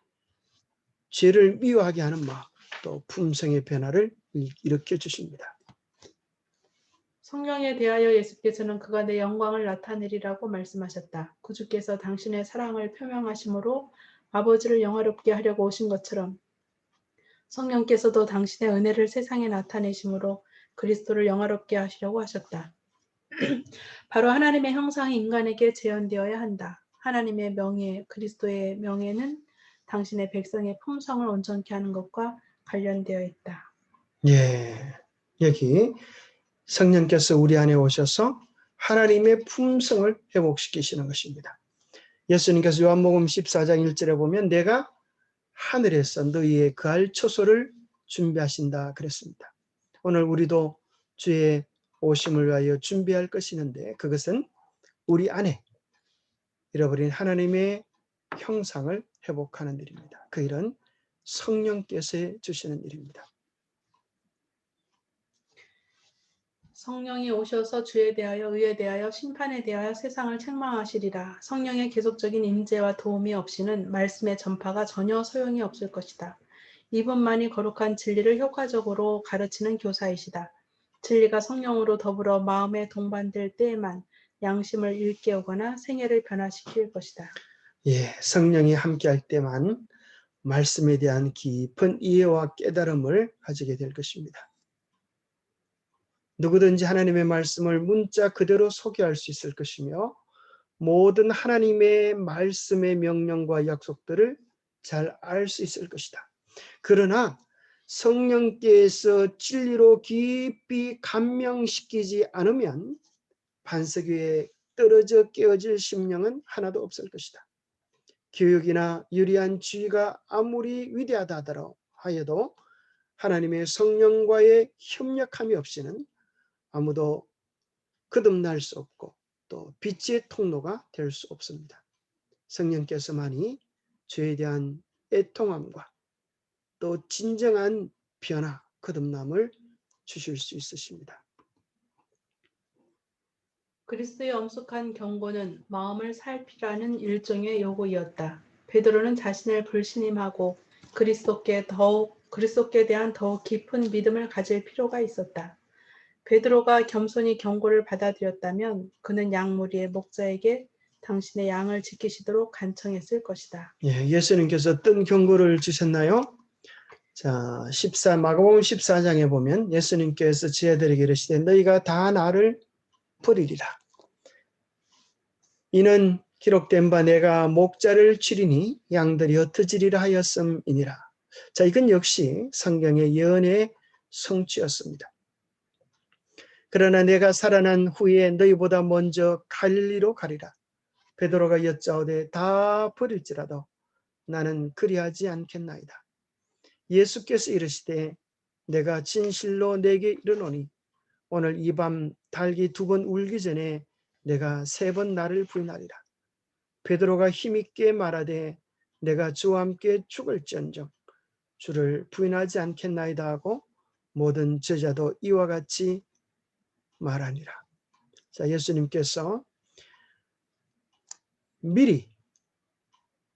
죄를 미워하게 하는 마음, 또 품성의 변화를 일으켜 주십니다. 성령에 대하여 예수께서는 그가 내 영광을 나타내리라고 말씀하셨다. 구주께서 당신의 사랑을 표명하심으로 아버지를 영화롭게 하려고 오신 것처럼 성령께서도 당신의 은혜를 세상에 나타내심으로 그리스도를 영화롭게 하시려고 하셨다. 바로 하나님의 형상이 인간에게 재현되어야 한다. 하나님의 명예, 그리스도의 명예는 당신의 백성의 품성을 온전케 하는 것과 관련되어 있다. 예, 여기 성령께서 우리 안에 오셔서 하나님의 품성을 회복시키시는 것입니다. 예수님께서 요한복음 14장 1절에 보면 내가 하늘에서 너희의 거할 처소를 준비하신다 그랬습니다. 오늘 우리도 주의 오심을 위하여 준비할 것이 있는데 그것은 우리 안에 잃어버린 하나님의 형상을 회복하는 일입니다. 그 일은 성령께서 주시는 일입니다. 성령이 오셔서 주에 대하여 의에 대하여 심판에 대하여 세상을 책망하시리라. 성령의 계속적인 임재와 도움이 없이는 말씀의 전파가 전혀 소용이 없을 것이다. 이분만이 거룩한 진리를 효과적으로 가르치는 교사이시다. 진리가 성령으로 더불어 마음에 동반될 때에만 양심을 일깨우거나 생애를 변화시킬 것이다. 예, 성령이 함께할 때만 말씀에 대한 깊은 이해와 깨달음을 가지게 될 것입니다. 누구든지 하나님의 말씀을 문자 그대로 소개할 수 있을 것이며 모든 하나님의 말씀의 명령과 약속들을 잘 알 수 있을 것이다. 그러나 성령께서 진리로 깊이 감명시키지 않으면 반석 위에 떨어져 깨어질 심령은 하나도 없을 것이다. 교육이나 유리한 지위가 아무리 위대하다 하여도 하나님의 성령과의 협력함이 없이는 아무도 거듭날 수 없고 또 빛의 통로가 될 수 없습니다. 성령께서만이 죄에 대한 애통함과 또 진정한 변화, 거듭남을 주실 수 있으십니다. 그리스도의 엄숙한 경고는 마음을 살피라는 일종의 요구이었다. 베드로는 자신을 불신임하고 그리스도께 대한 더욱 깊은 믿음을 가질 필요가 있었다. 베드로가 겸손히 경고를 받아들였다면 그는 양무리의 목자에게 당신의 양을 지키시도록 간청했을 것이다. 예, 예수님께서 어떤 경고를 주셨나요? 자, 마가복음 14장에 보면 예수님께서 제자들에게 이르시되 너희가 다 나를 버리리라. 이는 기록된 바 내가 목자를 치리니 양들이 흩어지리라 하였음이니라. 자, 이건 역시 성경의 예언의 성취였습니다. 그러나 내가 살아난 후에 너희보다 먼저 갈릴리로 가리라. 베드로가 여짜오되 다 버릴지라도 나는 그리하지 않겠나이다. 예수께서 이르시되 내가 진실로 내게 이르노니 오늘 이 밤 닭이 2번 울기 전에 내가 3번 나를 부인하리라. 베드로가 힘있게 말하되 내가 주와 함께 죽을지언정 주를 부인하지 않겠나이다 하고 모든 제자도 이와 같이 말하니라. 자, 예수님께서 미리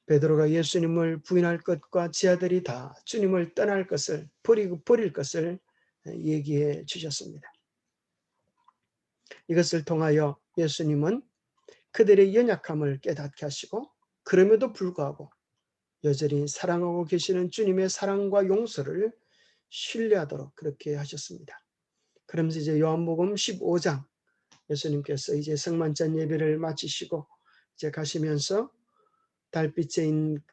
베드로가 예수님을 부인할 것과 제자들이 다 주님을 떠날 것을 버릴 것을 얘기해 주셨습니다. 이것을 통하여 예수님은 그들의 연약함을 깨닫게 하시고 그럼에도 불구하고 여전히 사랑하고 계시는 주님의 사랑과 용서를 신뢰하도록 그렇게 하셨습니다. 그러면서 이제 요한복음 15장 예수님께서 이제 성만찬 예배를 마치시고 이제 가시면서 달빛에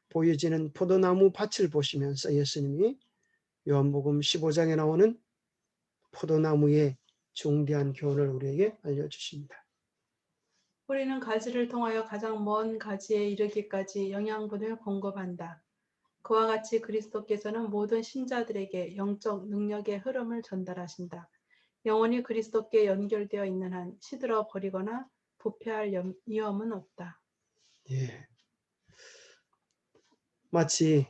보여지는 포도나무 밭을 보시면서 예수님이 요한복음 15장에 나오는 포도나무의 중대한 교훈을 우리에게 알려주십니다. 뿌리는 가지를 통하여 가장 먼 가지에 이르기까지 영양분을 공급한다. 그와 같이 그리스도께서는 모든 신자들에게 영적 능력의 흐름을 전달하신다. 영혼이 그리스도께 연결되어 있는 한 시들어 버리거나 부패할 위험은 없다. 예. 마치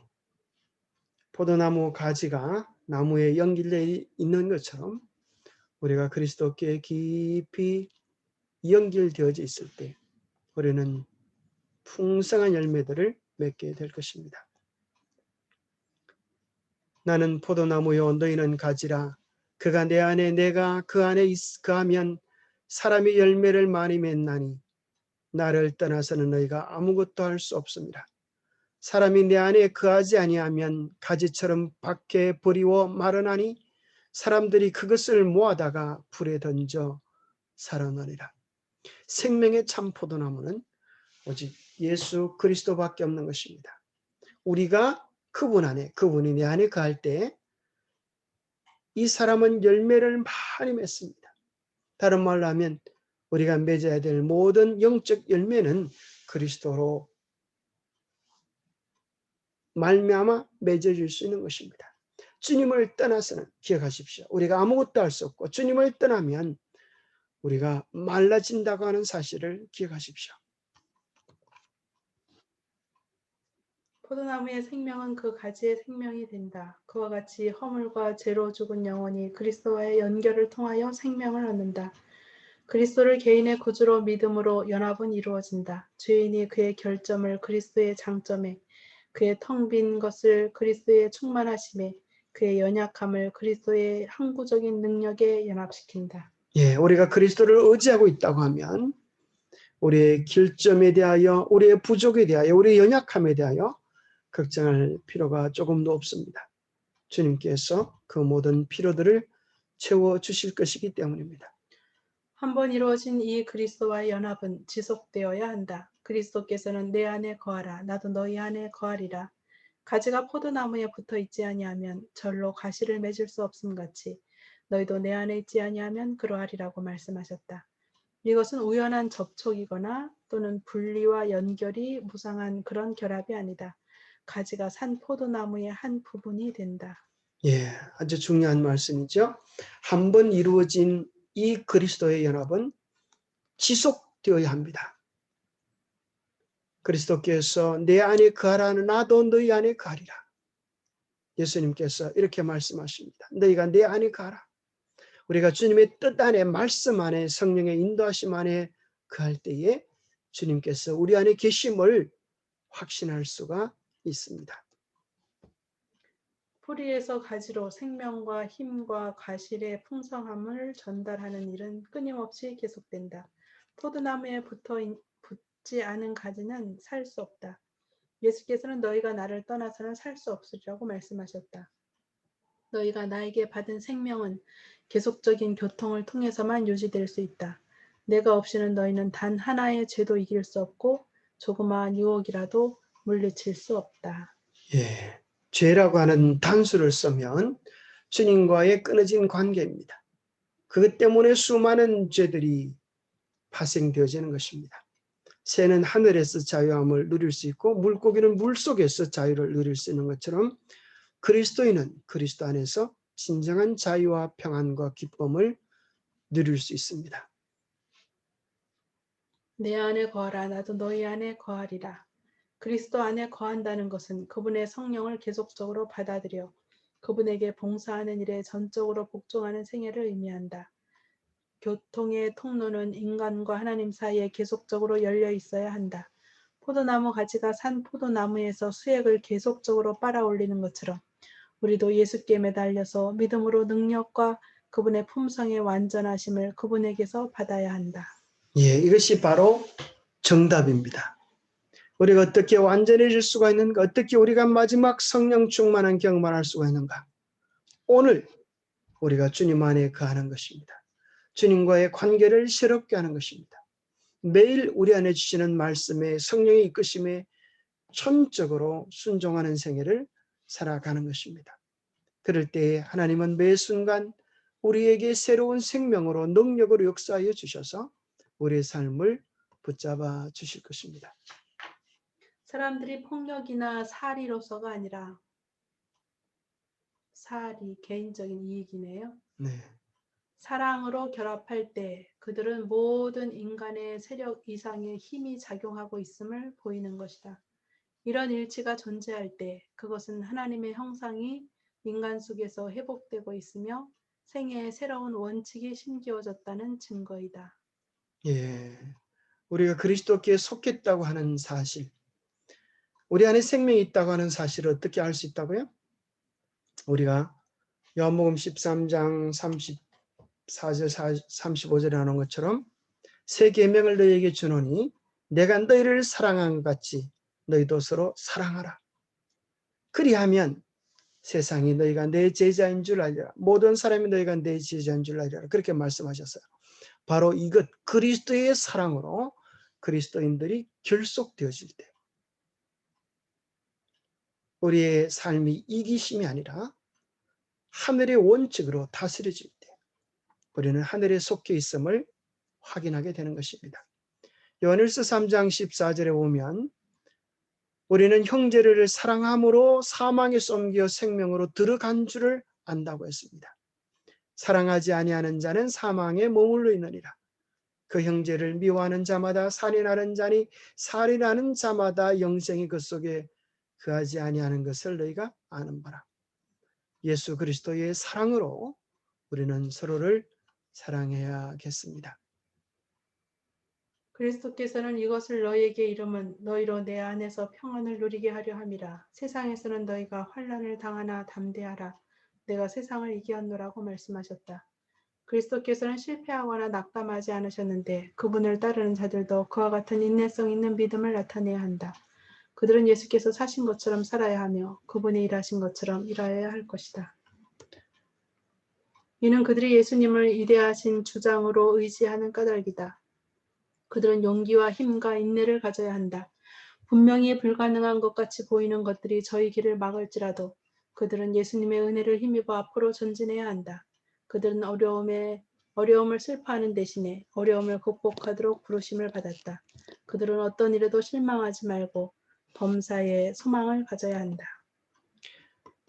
포도나무 가지가 나무에 연결되어 있는 것처럼 우리가 그리스도께 깊이 연결되어져 있을 때 우리는 풍성한 열매들을 맺게 될 것입니다. 나는 포도나무요 너희는 가지라. 그가 내 안에 내가 그 안에 거하면 사람이 열매를 많이 맺나니 나를 떠나서는 너희가 아무것도 할 수 없습니다. 사람이 내 안에 거하지 아니하면 가지처럼 밖에 버리워 마르나니 사람들이 그것을 모아다가 불에 던져 살아나리라. 생명의 참 포도나무는 오직 예수 그리스도밖에 없는 것입니다. 우리가 그분 안에, 그분이 내 안에 거할 때 이 사람은 열매를 많이 맺습니다. 다른 말로 하면 우리가 맺어야 될 모든 영적 열매는 그리스도로 말미암아 맺어질 수 있는 것입니다. 주님을 떠나서는 기억하십시오. 우리가 아무것도 할 수 없고 주님을 떠나면 우리가 말라진다고 하는 사실을 기억하십시오. 포도나무의 생명은 그 가지의 생명이 된다. 그와 같이 허물과 죄로 죽은 영혼이 그리스도와의 연결을 통하여 생명을 얻는다. 그리스도를 개인의 구주로 믿음으로 연합은 이루어진다. 죄인이 그의 결점을 그리스도의 장점에, 그의 텅 빈 것을 그리스도의 충만하심에, 그의 연약함을 그리스도의 항구적인 능력에 연합시킨다. 예, 우리가 그리스도를 의지하고 있다고 하면 우리의 결점에 대하여, 우리의 부족에 대하여, 우리의 연약함에 대하여 걱정할 필요가 조금도 없습니다. 주님께서 그 모든 필요들을 채워주실 것이기 때문입니다. 한번 이루어진 이 그리스도와의 연합은 지속되어야 한다. 그리스도께서는 내 안에 거하라. 나도 너희 안에 거하리라. 가지가 포도나무에 붙어 있지 아니하면 절로 가시를 맺을 수 없음 같이 너희도 내 안에 있지 아니하면 그러하리라고 말씀하셨다. 이것은 우연한 접촉이거나 또는 분리와 연결이 무상한 그런 결합이 아니다. 가지가 산 포도나무의 한 부분이 된다. 예, 아주 중요한 말씀이죠. 한번 이루어진 이 그리스도의 연합은 지속되어야 합니다. 그리스도께서 내 안에 거하라는 나도 너희 안에 거하리라. 예수님께서 이렇게 말씀하십니다. 너희가 내 안에 거하라. 우리가 주님의 뜻 안에, 말씀 안에, 성령의 인도하심 안에 거할 때에 주님께서 우리 안에 계심을 확신할 수가 있습니다. 뿌리에서 가지로 생명과 힘과 과실의 풍성함을 전달하는 일은 끊임없이 계속된다. 포도나무에 붙지 않은 가지는 살 수 없다. 예수께서는 너희가 나를 떠나서는 살 수 없으리라고 말씀하셨다. 너희가 나에게 받은 생명은 계속적인 교통을 통해서만 유지될 수 있다. 내가 없이는 너희는 단 하나의 죄도 이길 수 없고 조그마한 유혹이라도 물리칠 수 없다. 예, 죄라고 하는 단수를 쓰면 주님과의 끊어진 관계입니다. 그것 때문에 수많은 죄들이 발생되어지는 것입니다. 새는 하늘에서 자유함을 누릴 수 있고 물고기는 물속에서 자유를 누릴 수 있는 것처럼 그리스도인은 그리스도 안에서 진정한 자유와 평안과 기쁨을 누릴 수 있습니다. 내 안에 거하라. 나도 너희 안에 거하리라. 그리스도 안에 거한다는 것은 그분의 성령을 계속적으로 받아들여 그분에게 봉사하는 일에 전적으로 복종하는 생애를 의미한다. 교통의 통로는 인간과 하나님 사이에 계속적으로 열려 있어야 한다. 포도나무 가지가 산 포도나무에서 수액을 계속적으로 빨아올리는 것처럼 우리도 예수께 매달려서 믿음으로 능력과 그분의 품성의 완전하심을 그분에게서 받아야 한다. 예, 이것이 바로 정답입니다. 우리가 어떻게 완전해질 수가 있는가? 어떻게 우리가 마지막 성령 충만한 경험을 할 수가 있는가? 오늘 우리가 주님 안에 거하는 것입니다. 주님과의 관계를 새롭게 하는 것입니다. 매일 우리 안에 주시는 말씀에 성령의 이끄심에 전적으로 순종하는 생애를 살아가는 것입니다. 그럴 때에 하나님은 매 순간 우리에게 새로운 생명으로 능력으로 역사하여 주셔서 우리의 삶을 붙잡아 주실 것입니다. 사람들이 폭력이나 살이로서가 아니라 살이 개인적인 이익이네요. 네. 사랑으로 결합할 때 그들은 모든 인간의 세력 이상의 힘이 작용하고 있음을 보이는 것이다. 이런 일치가 존재할 때 그것은 하나님의 형상이 인간 속에서 회복되고 있으며 생애의 새로운 원칙이 심기어졌다는 증거이다. 예. 우리가 그리스도께 속했다고 하는 사실, 우리 안에 생명이 있다고 하는 사실을 어떻게 알 수 있다고요? 우리가 요한복음 13장 34절 35절에 하는 것처럼 새 계명을 너희에게 주노니 내가 너희를 사랑한 것 같이 너희도 서로 사랑하라. 그리하면 세상이 너희가 내 제자인 줄 알리라. 모든 사람이 너희가 내 제자인 줄 알리라. 그렇게 말씀하셨어요. 바로 이것 그리스도의 사랑으로 그리스도인들이 결속되어질 때 우리의 삶이 이기심이 아니라 하늘의 원칙으로 다스려질 때 우리는 하늘에 속해 있음을 확인하게 되는 것입니다. 요한일서 3장 14절에 보면 우리는 형제를 사랑함으로 사망에서 옮겨 생명으로 들어간 줄을 안다고 했습니다. 사랑하지 아니하는 자는 사망에 머물러 있느니라. 그 형제를 미워하는 자마다 살인하는 자니 살인하는 자마다 영생이 그 속에 거하지 아니하는 것을 너희가 아는 바라. 예수 그리스도의 사랑으로 우리는 서로를 사랑해야겠습니다. 그리스도께서는 이것을 너희에게 이름은 너희로 내 안에서 평안을 누리게 하려 함이라. 세상에서는 너희가 환난을 당하나 담대하라. 내가 세상을 이기었노라고 말씀하셨다. 그리스도께서는 실패하거나 낙담하지 않으셨는데 그분을 따르는 자들도 그와 같은 인내성 있는 믿음을 나타내야 한다. 그들은 예수께서 사신 것처럼 살아야 하며 그분이 일하신 것처럼 일하여야 할 것이다. 이는 그들이 예수님을 위대하신 주장으로 의지하는 까닭이다. 그들은 용기와 힘과 인내를 가져야 한다. 분명히 불가능한 것 같이 보이는 것들이 저희 길을 막을지라도 그들은 예수님의 은혜를 힘입어 앞으로 전진해야 한다. 그들은 어려움을 슬퍼하는 대신에 어려움을 극복하도록 부르심을 받았다. 그들은 어떤 일에도 실망하지 말고 범사에 소망을 가져야 한다.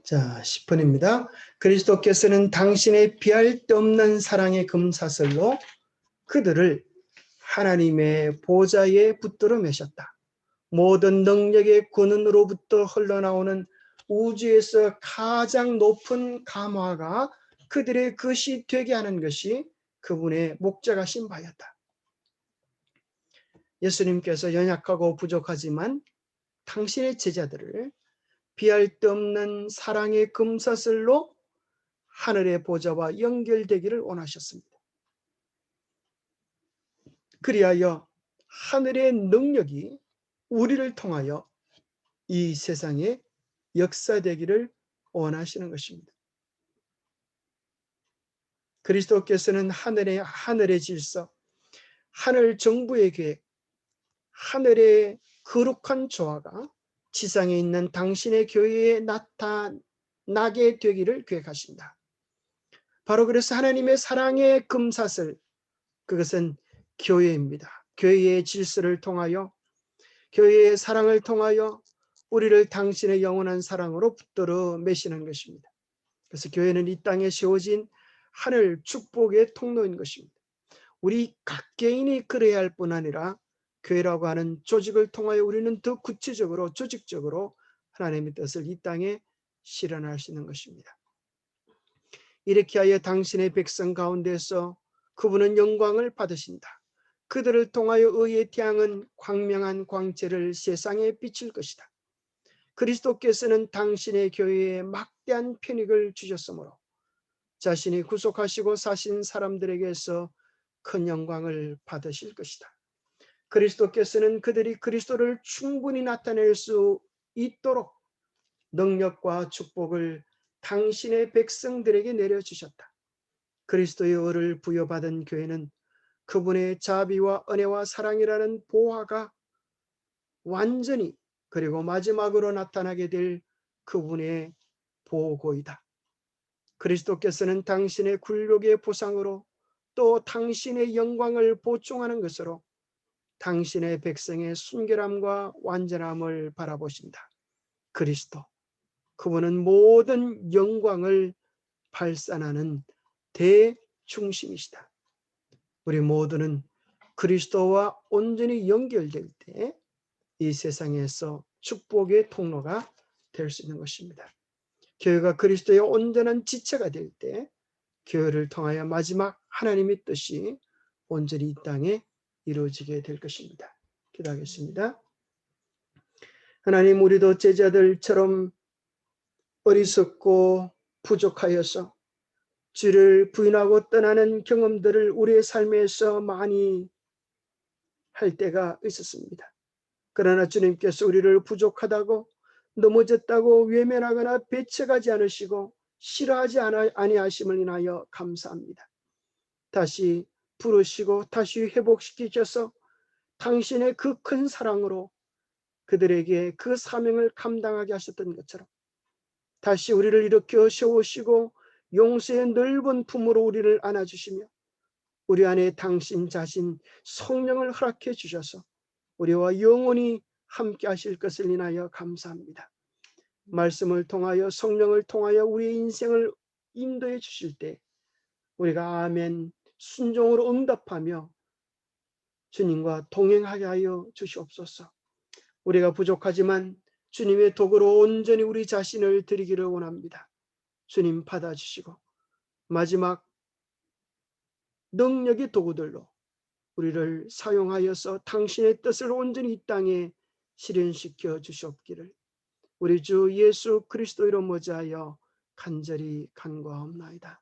자, 10분입니다. 그리스도께서는 당신의 비할 데 없는 사랑의 금사슬로 그들을 하나님의 보좌에 붙들어 매셨다. 모든 능력의 근원으로부터 흘러나오는 우주에서 가장 높은 감화가 그들의 것이 되게 하는 것이 그분의 목적하신 바였다. 예수님께서 연약하고 부족하지만 당신의 제자들을 비할 데 없는 사랑의 금사슬로 하늘의 보좌와 연결되기를 원하셨습니다. 그리하여 하늘의 능력이 우리를 통하여 이 세상에 역사되기를 원하시는 것입니다. 그리스도께서는 하늘의 질서, 하늘 정부의 계획, 하늘의 거룩한 조화가 지상에 있는 당신의 교회에 나타나게 되기를 계획하신다. 바로 그래서 하나님의 사랑의 금사슬, 그것은 교회입니다. 교회의 질서를 통하여, 교회의 사랑을 통하여 우리를 당신의 영원한 사랑으로 붙들어 매시는 것입니다. 그래서 교회는 이 땅에 세워진 하늘 축복의 통로인 것입니다. 우리 각 개인이 그래야 할 뿐 아니라 교회라고 하는 조직을 통하여 우리는 더 구체적으로 조직적으로 하나님의 뜻을 이 땅에 실현할 수 있는 것입니다. 이렇게 하여 당신의 백성 가운데서 그분은 영광을 받으신다. 그들을 통하여 의의 태양은 광명한 광채를 세상에 비칠 것이다. 그리스도께서는 당신의 교회에 막대한 편익을 주셨으므로 자신이 구속하시고 사신 사람들에게서 큰 영광을 받으실 것이다. 그리스도께서는 그들이 그리스도를 충분히 나타낼 수 있도록 능력과 축복을 당신의 백성들에게 내려주셨다. 그리스도의 의를 부여받은 교회는 그분의 자비와 은혜와 사랑이라는 보화가 완전히 그리고 마지막으로 나타나게 될 그분의 보고이다. 그리스도께서는 당신의 굴욕의 보상으로 또 당신의 영광을 보충하는 것으로 당신의 백성의 순결함과 완전함을 바라보신다. 그리스도, 그분은 모든 영광을 발산하는 대중심이시다. 우리 모두는 그리스도와 온전히 연결될 때 이 세상에서 축복의 통로가 될 수 있는 것입니다. 교회가 그리스도의 온전한 지체가 될 때 교회를 통하여 마지막 하나님의 뜻이 온전히 이 땅에 이루어지게 될 것입니다. 기도하겠습니다. 하나님, 우리도 제자들처럼 어리석고 부족하여서 주를 부인하고 떠나는 경험들을 우리의 삶에서 많이 할 때가 있었습니다. 그러나 주님께서 우리를 부족하다고 넘어졌다고 외면하거나 배척하지 않으시고 싫어하지 아니하심을 인하여 감사합니다. 다시 부르시고 다시 회복시키셔서 당신의 그 큰 사랑으로 그들에게 그 사명을 감당하게 하셨던 것처럼 다시 우리를 일으켜 세우시고 용서의 넓은 품으로 우리를 안아주시며 우리 안에 당신 자신 성령을 허락해 주셔서 우리와 영원히 함께 하실 것을 인하여 감사합니다. 말씀을 통하여 성령을 통하여 우리의 인생을 인도해 주실 때 우리가 아멘 순종으로 응답하며 주님과 동행하게 하여 주시옵소서. 우리가 부족하지만 주님의 도구로 온전히 우리 자신을 드리기를 원합니다. 주님 받아주시고 마지막 능력의 도구들로 우리를 사용하여서 당신의 뜻을 온전히 이 땅에 실현시켜 주시옵기를 우리 주 예수 그리스도 이름 모자하여 간절히 간구하옵나이다.